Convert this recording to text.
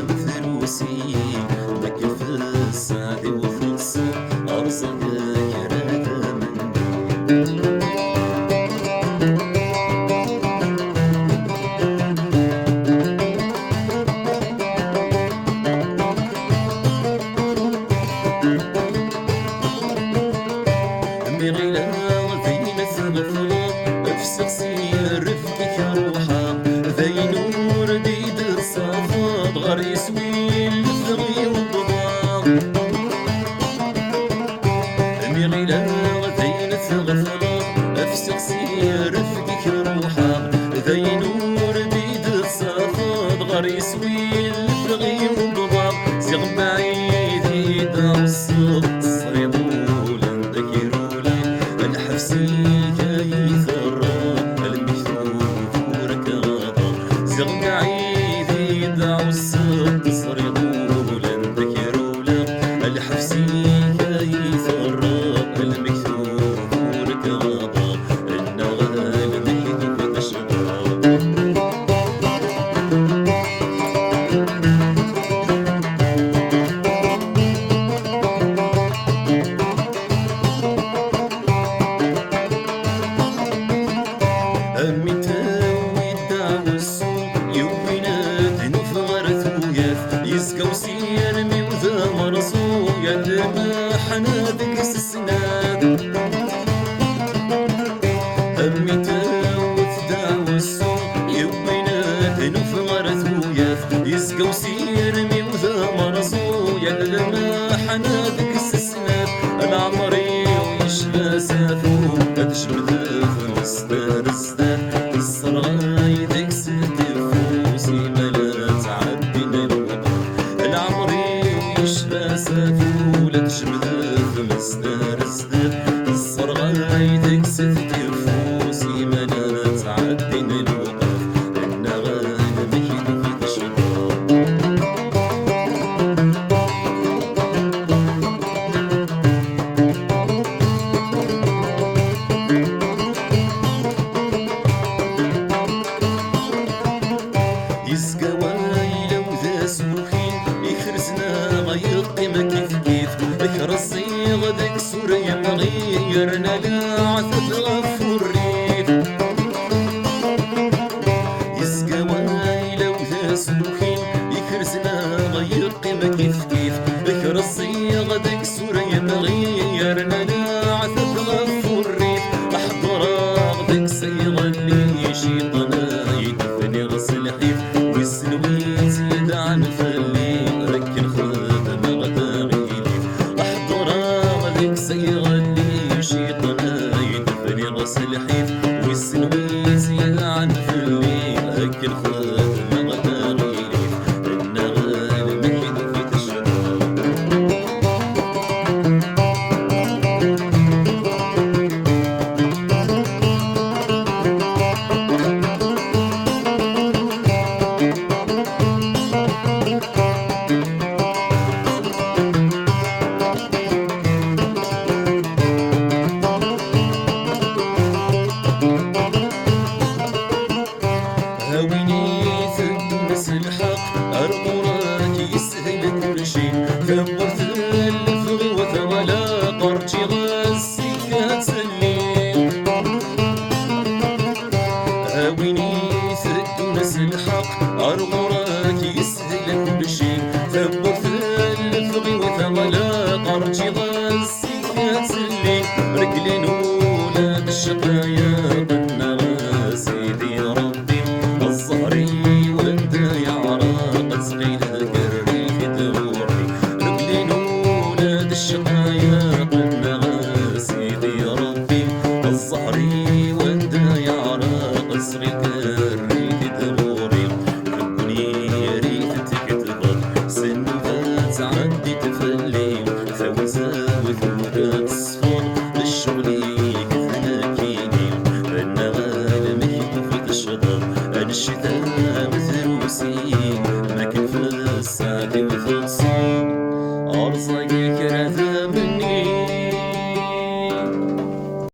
مثروسي لكن في السعد وفي الصوم أرزق كرادة مني. بغيلا ذين ثغفلا افسق سير رفقك روحا ذي نور ديد الصفا غار يسوي الفغي والضبا. بغيلا ذين ثغفلا افسق سير رفقك روحا ذي نور ديد الصفا غار يسوي الفغي والضبا. زغ بعيد يدا الصوت صريبولا ذكرولا الحفسيك يثرى المكتوب وركضا. زغ بعيد يدعو الصوت صريبولا ذكرولا الحفسيك يثرى المكتوب وركضا. النغال مكتوب تشغى أمي تاوي الدعوة السوق يوبينات نفغرت وياف يسقى وسير وذا مرصو يا لما حنادك السناد. أمي تاوي الدعوة السوق يوبينات نفغرت وياف يسقى وسير وذا مرصو يا لما حنادك السناد. العمري ويشفى سافو تشمد الصرغاي ديك ستفوسي ملا تعبينا الوطن. العمري ويشفى سافولة تشمد مصدر الصرغاي ديك ستفوسي ملا تعبينا الوطن. النغال مكيدو في تشغى يسقى وايلة وذا سوخين يخرسنا غيطي ما كيف كيف ذكر الصيغ ذاك سوريا مغيرنا لا عثف غفور ريف. يسقى وايلة وذا سوخين يخرسنا غيطي ما كيف كيف ذكر الصيغ ذاك سوريا مغيرنا لا عثف غفور ريف. احضر ذاك صيغ اللي شيطنا يدفني غسل حيف والسلويت يدعم فلي ركن خدم غداغيلي. احضر ذيك صيغ اللي شيطنا يدفني غسل حيف والسلويت يدعم فلي ركن خدم غداغيلي. النغال مكيدو في تشغى هاويني ثبت الحق أرموراك يسهل كل شي كبر الفغي وثولا قرتي غاسك تسلي. هاويني ثبت الحق أرموراك يسهل كل شي كبر الفغي وثولا قرتي غاسك تسلي. رجلين ولاد الشقايا قلنا سيدي ربي الظهري وانت يا عراق صغيرة كريك تغوري. رجلين ولاد الشقايا قلنا سيدي ربي الظهري وانت يا عراق صغيرة كريك تغوري. حبني يا ريت تكتبط سنوات عندي تفلي فوزة وثورات صفر للشغلي كثناكيني. النغال مكيدو في تشغى الشتاء مثروسي لكن في السعد وفي الصوم أرزقك رثى مني.